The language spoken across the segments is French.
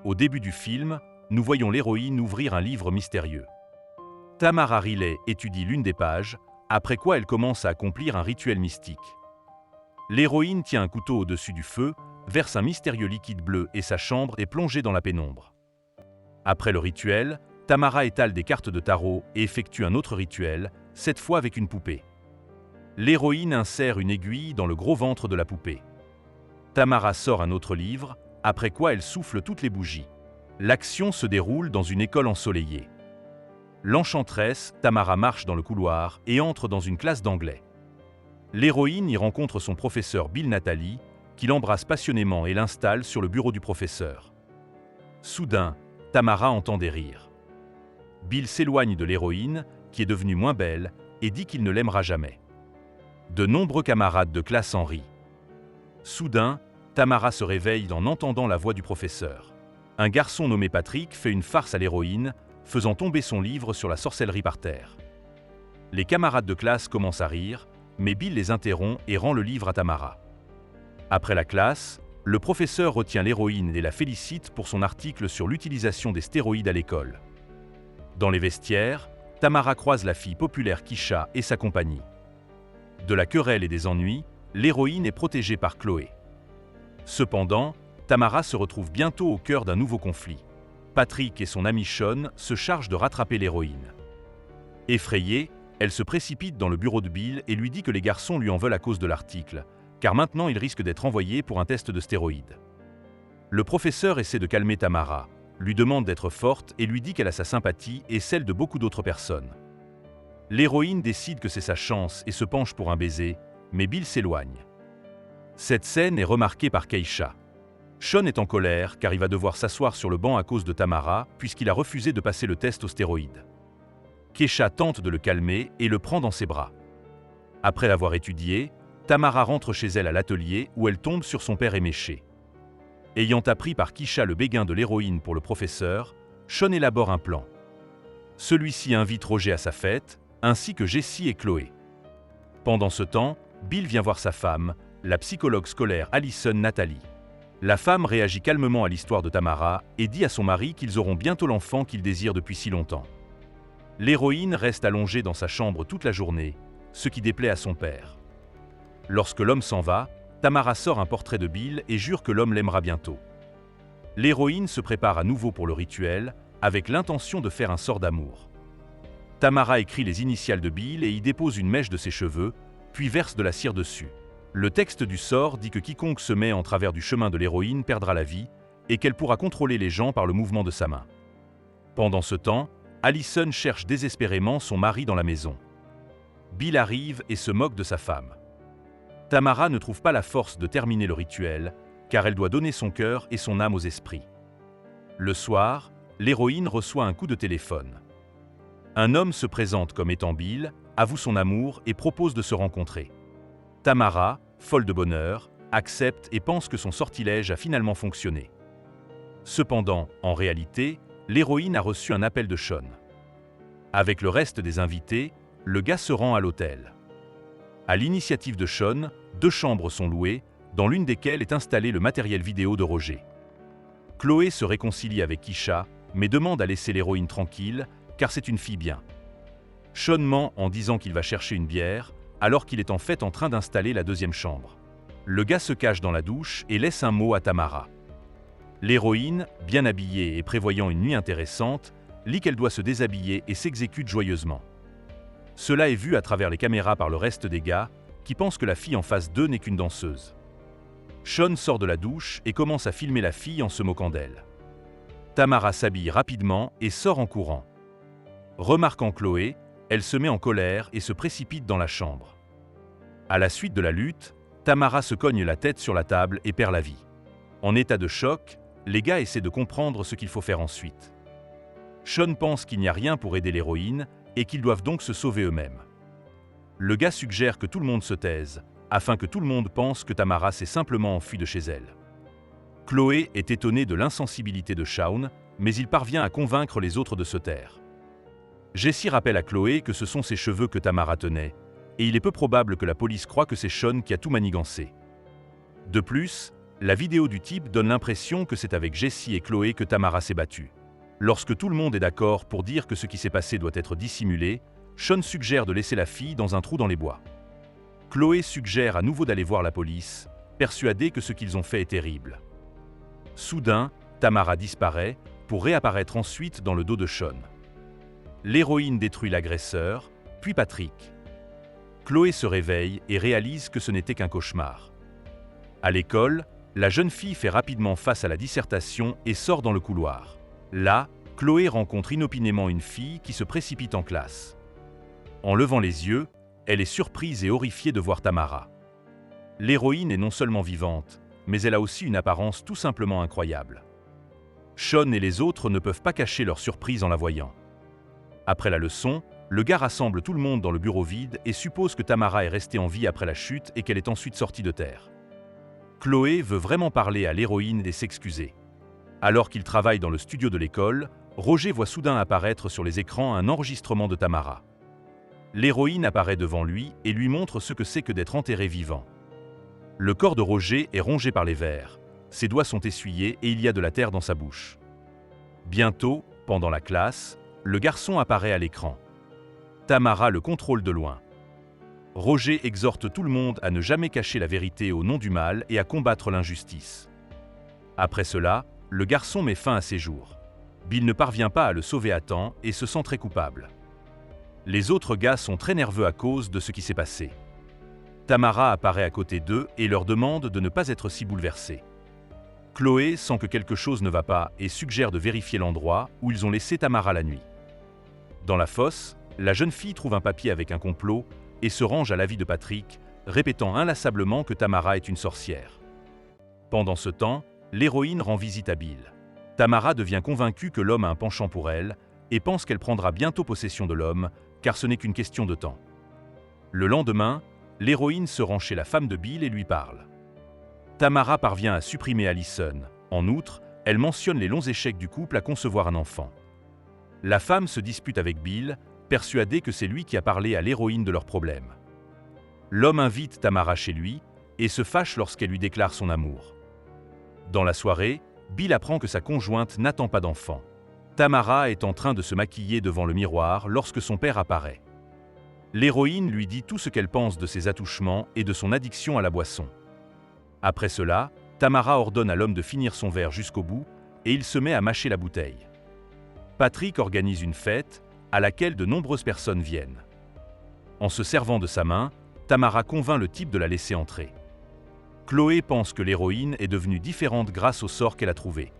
Au début du film, nous voyons l'héroïne ouvrir un livre mystérieux. Tamara Riley étudie l'une des pages, après quoi elle commence à accomplir un rituel mystique. L'héroïne tient un couteau au-dessus du feu, verse un mystérieux liquide bleu et sa chambre est plongée dans la pénombre. Après le rituel, Tamara étale des cartes de tarot et effectue un autre rituel, cette fois avec une poupée. L'héroïne insère une aiguille dans le gros ventre de la poupée. Tamara sort un autre livre, après quoi elle souffle toutes les bougies. L'action se déroule dans une école ensoleillée. L'enchanteresse, Tamara marche dans le couloir et entre dans une classe d'anglais. L'héroïne y rencontre son professeur Bill Natalie, qui l'embrasse passionnément et l'installe sur le bureau du professeur. Soudain, Tamara entend des rires. Bill s'éloigne de l'héroïne, qui est devenue moins belle, et dit qu'il ne l'aimera jamais. De nombreux camarades de classe en rient. Soudain, Tamara se réveille en entendant la voix du professeur. Un garçon nommé Patrick fait une farce à l'héroïne, faisant tomber son livre sur la sorcellerie par terre. Les camarades de classe commencent à rire, mais Bill les interrompt et rend le livre à Tamara. Après la classe, le professeur retient l'héroïne et la félicite pour son article sur l'utilisation des stéroïdes à l'école. Dans les vestiaires, Tamara croise la fille populaire Kisha et sa compagnie. De la querelle et des ennuis, l'héroïne est protégée par Chloé. Cependant, Tamara se retrouve bientôt au cœur d'un nouveau conflit. Patrick et son ami Sean se chargent de rattraper l'héroïne. Effrayée, elle se précipite dans le bureau de Bill et lui dit que les garçons lui en veulent à cause de l'article, car maintenant il risque d'être envoyé pour un test de stéroïdes. Le professeur essaie de calmer Tamara, lui demande d'être forte et lui dit qu'elle a sa sympathie et celle de beaucoup d'autres personnes. L'héroïne décide que c'est sa chance et se penche pour un baiser, mais Bill s'éloigne. Cette scène est remarquée par Keisha. Sean est en colère car il va devoir s'asseoir sur le banc à cause de Tamara puisqu'il a refusé de passer le test aux stéroïdes. Keisha tente de le calmer et le prend dans ses bras. Après l'avoir étudié, Tamara rentre chez elle à l'atelier où elle tombe sur son père éméché. Ayant appris par Keisha le béguin de l'héroïne pour le professeur, Sean élabore un plan. Celui-ci invite Roger à sa fête, ainsi que Jessie et Chloé. Pendant ce temps, Bill vient voir sa femme, la psychologue scolaire Allison Natalie. La femme réagit calmement à l'histoire de Tamara et dit à son mari qu'ils auront bientôt l'enfant qu'ils désirent depuis si longtemps. L'héroïne reste allongée dans sa chambre toute la journée, ce qui déplaît à son père. Lorsque l'homme s'en va, Tamara sort un portrait de Bill et jure que l'homme l'aimera bientôt. L'héroïne se prépare à nouveau pour le rituel, avec l'intention de faire un sort d'amour. Tamara écrit les initiales de Bill et y dépose une mèche de ses cheveux, puis verse de la cire dessus. Le texte du sort dit que quiconque se met en travers du chemin de l'héroïne perdra la vie et qu'elle pourra contrôler les gens par le mouvement de sa main. Pendant ce temps, Allison cherche désespérément son mari dans la maison. Bill arrive et se moque de sa femme. Tamara ne trouve pas la force de terminer le rituel, car elle doit donner son cœur et son âme aux esprits. Le soir, l'héroïne reçoit un coup de téléphone. Un homme se présente comme étant Bill, avoue son amour et propose de se rencontrer. Tamara, folle de bonheur, accepte et pense que son sortilège a finalement fonctionné. Cependant, en réalité, l'héroïne a reçu un appel de Sean. Avec le reste des invités, le gars se rend à l'hôtel. À l'initiative de Sean, 2 chambres sont louées, dans l'une desquelles est installé le matériel vidéo de Roger. Chloé se réconcilie avec Keisha, mais demande à laisser l'héroïne tranquille, car c'est une fille bien. Sean ment en disant qu'il va chercher une bière, alors qu'il est en fait en train d'installer la 2e chambre. Le gars se cache dans la douche et laisse un mot à Tamara. L'héroïne, bien habillée et prévoyant une nuit intéressante, lit qu'elle doit se déshabiller et s'exécute joyeusement. Cela est vu à travers les caméras par le reste des gars, qui pensent que la fille en face d'eux n'est qu'une danseuse. Sean sort de la douche et commence à filmer la fille en se moquant d'elle. Tamara s'habille rapidement et sort en courant. Remarquant Chloé, elle se met en colère et se précipite dans la chambre. À la suite de la lutte, Tamara se cogne la tête sur la table et perd la vie. En état de choc, les gars essaient de comprendre ce qu'il faut faire ensuite. Sean pense qu'il n'y a rien pour aider l'héroïne et qu'ils doivent donc se sauver eux-mêmes. Le gars suggère que tout le monde se taise, afin que tout le monde pense que Tamara s'est simplement enfuie de chez elle. Chloé est étonnée de l'insensibilité de Sean, mais il parvient à convaincre les autres de se taire. Jessie rappelle à Chloé que ce sont ses cheveux que Tamara tenait, et il est peu probable que la police croie que c'est Sean qui a tout manigancé. De plus, La vidéo du type donne l'impression que c'est avec Jessie et Chloé que Tamara s'est battue. Lorsque tout le monde est d'accord pour dire que ce qui s'est passé doit être dissimulé, Sean suggère de laisser la fille dans un trou dans les bois. Chloé suggère à nouveau d'aller voir la police, persuadée que ce qu'ils ont fait est terrible. Soudain, Tamara disparaît, pour réapparaître ensuite dans le dos de Sean. L'héroïne détruit l'agresseur, puis Patrick. Chloé se réveille et réalise que ce n'était qu'un cauchemar. À l'école, la jeune fille fait rapidement face à la dissertation et sort dans le couloir. Là, Chloé rencontre inopinément une fille qui se précipite en classe. En levant les yeux, elle est surprise et horrifiée de voir Tamara. L'héroïne est non seulement vivante, mais elle a aussi une apparence tout simplement incroyable. Sean et les autres ne peuvent pas cacher leur surprise en la voyant. Après la leçon, le gars rassemble tout le monde dans le bureau vide et suppose que Tamara est restée en vie après la chute et qu'elle est ensuite sortie de terre. Chloé veut vraiment parler à l'héroïne et s'excuser. Alors qu'il travaille dans le studio de l'école, Roger voit soudain apparaître sur les écrans un enregistrement de Tamara. L'héroïne apparaît devant lui et lui montre ce que c'est que d'être enterré vivant. Le corps de Roger est rongé par les vers, ses doigts sont essuyés et il y a de la terre dans sa bouche. Bientôt, pendant la classe, le garçon apparaît à l'écran. Tamara le contrôle de loin. Roger exhorte tout le monde à ne jamais cacher la vérité au nom du mal et à combattre l'injustice. Après cela, le garçon met fin à ses jours. Bill ne parvient pas à le sauver à temps et se sent très coupable. Les autres gars sont très nerveux à cause de ce qui s'est passé. Tamara apparaît à côté d'eux et leur demande de ne pas être si bouleversés. Chloé sent que quelque chose ne va pas et suggère de vérifier l'endroit où ils ont laissé Tamara la nuit. Dans la fosse, la jeune fille trouve un papier avec un complot et se range à l'avis de Patrick, répétant inlassablement que Tamara est une sorcière. Pendant ce temps, l'héroïne rend visite à Bill. Tamara devient convaincue que l'homme a un penchant pour elle et pense qu'elle prendra bientôt possession de l'homme, car ce n'est qu'une question de temps. Le lendemain, l'héroïne se rend chez la femme de Bill et lui parle. Tamara parvient à supprimer Allison. En outre, elle mentionne les longs échecs du couple à concevoir un enfant. La femme se dispute avec Bill, persuadée que c'est lui qui a parlé à l'héroïne de leurs problèmes. L'homme invite Tamara chez lui et se fâche lorsqu'elle lui déclare son amour. Dans la soirée, Bill apprend que sa conjointe n'attend pas d'enfant. Tamara est en train de se maquiller devant le miroir lorsque son père apparaît. L'héroïne lui dit tout ce qu'elle pense de ses attouchements et de son addiction à la boisson. Après cela, Tamara ordonne à l'homme de finir son verre jusqu'au bout et il se met à mâcher la bouteille. Patrick organise une fête à laquelle de nombreuses personnes viennent. En se servant de sa main, Tamara convainc le type de la laisser entrer. Chloé pense que l'héroïne est devenue différente grâce au sort qu'elle a trouvé.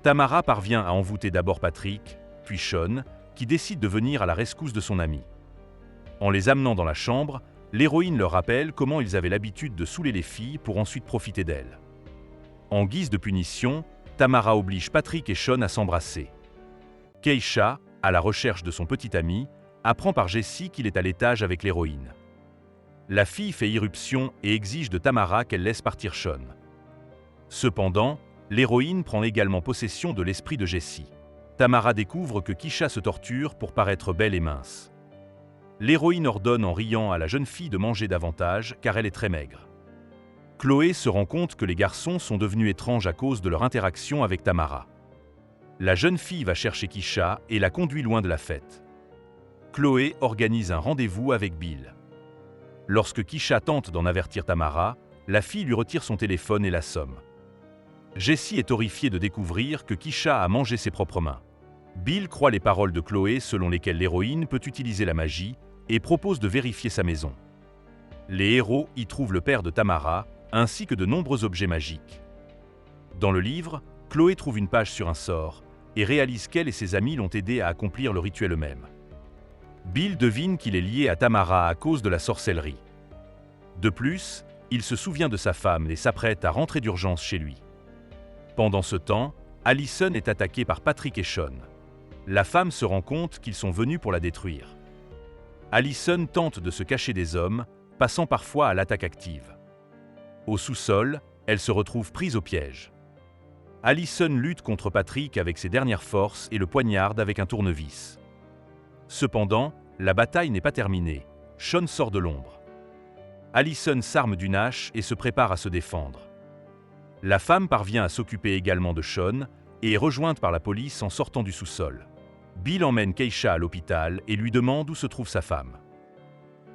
Tamara parvient à envoûter d'abord Patrick, puis Sean, qui décide de venir à la rescousse de son ami. En les amenant dans la chambre, l'héroïne leur rappelle comment ils avaient l'habitude de saouler les filles pour ensuite profiter d'elles. En guise de punition, Tamara oblige Patrick et Sean à s'embrasser. Keisha, à la recherche de son petit ami, apprend par Jessie qu'il est à l'étage avec l'héroïne. La fille fait irruption et exige de Tamara qu'elle laisse partir Sean. Cependant, l'héroïne prend également possession de l'esprit de Jessie. Tamara découvre que Keisha se torture pour paraître belle et mince. L'héroïne ordonne en riant à la jeune fille de manger davantage car elle est très maigre. Chloé se rend compte que les garçons sont devenus étranges à cause de leur interaction avec Tamara. La jeune fille va chercher Keisha et la conduit loin de la fête. Chloé organise un rendez-vous avec Bill. Lorsque Keisha tente d'en avertir Tamara, la fille lui retire son téléphone et l'assomme. Jessie est horrifiée de découvrir que Keisha a mangé ses propres mains. Bill croit les paroles de Chloé selon lesquelles l'héroïne peut utiliser la magie et propose de vérifier sa maison. Les héros y trouvent le père de Tamara, ainsi que de nombreux objets magiques. Dans le livre, Chloé trouve une page sur un sort et réalise qu'elle et ses amis l'ont aidé à accomplir le rituel eux-mêmes. Bill devine qu'il est lié à Tamara à cause de la sorcellerie. De plus, il se souvient de sa femme et s'apprête à rentrer d'urgence chez lui. Pendant ce temps, Allison est attaquée par Patrick et Sean. La femme se rend compte qu'ils sont venus pour la détruire. Allison tente de se cacher des hommes, passant parfois à l'attaque active. Au sous-sol, elle se retrouve prise au piège. Allison lutte contre Patrick avec ses dernières forces et le poignarde avec un tournevis. Cependant, la bataille n'est pas terminée. Sean sort de l'ombre. Allison s'arme d'une hache et se prépare à se défendre. La femme parvient à s'occuper également de Sean et est rejointe par la police en sortant du sous-sol. Bill emmène Keisha à l'hôpital et lui demande où se trouve sa femme.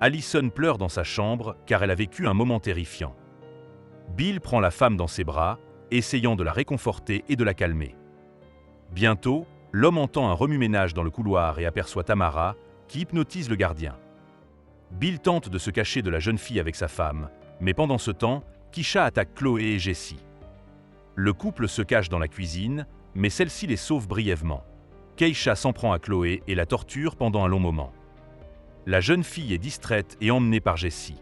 Allison pleure dans sa chambre car elle a vécu un moment terrifiant. Bill prend la femme dans ses bras, essayant de la réconforter et de la calmer. Bientôt, l'homme entend un remue-ménage dans le couloir et aperçoit Tamara, qui hypnotise le gardien. Bill tente de se cacher de la jeune fille avec sa femme, mais pendant ce temps, Keisha attaque Chloé et Jessie. Le couple se cache dans la cuisine, mais celle-ci les sauve brièvement. Keisha s'en prend à Chloé et la torture pendant un long moment. La jeune fille est distraite et emmenée par Jessie.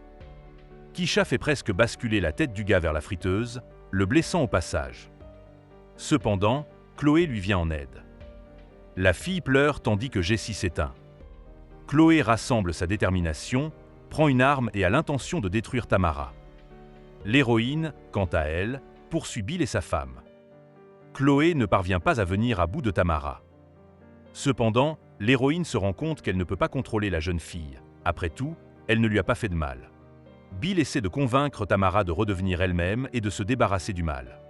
Keisha fait presque basculer la tête du gars vers la friteuse, le blessant au passage. Cependant, Chloé lui vient en aide. La fille pleure tandis que Jessie s'éteint. Chloé rassemble sa détermination, prend une arme et a l'intention de détruire Tamara. L'héroïne, quant à elle, poursuit Bill et sa femme. Chloé ne parvient pas à venir à bout de Tamara. Cependant, l'héroïne se rend compte qu'elle ne peut pas contrôler la jeune fille. Après tout, elle ne lui a pas fait de mal. Bill essaie de convaincre Tamara de redevenir elle-même et de se débarrasser du mal.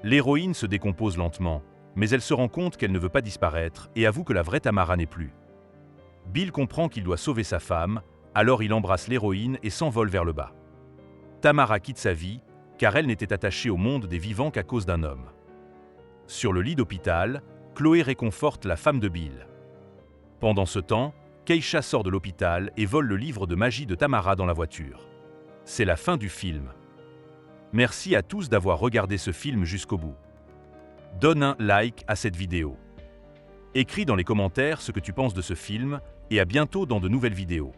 L'héroïne se décompose lentement, mais elle se rend compte qu'elle ne veut pas disparaître et avoue que la vraie Tamara n'est plus. Bill comprend qu'il doit sauver sa femme, alors il embrasse l'héroïne et s'envole vers le bas. Tamara quitte sa vie, car elle n'était attachée au monde des vivants qu'à cause d'un homme. Sur le lit d'hôpital, Chloé réconforte la femme de Bill. Pendant ce temps, Keisha sort de l'hôpital et vole le livre de magie de Tamara dans la voiture. C'est la fin du film. Merci à tous d'avoir regardé ce film jusqu'au bout. Donne un like à cette vidéo. Écris dans les commentaires ce que tu penses de ce film et à bientôt dans de nouvelles vidéos.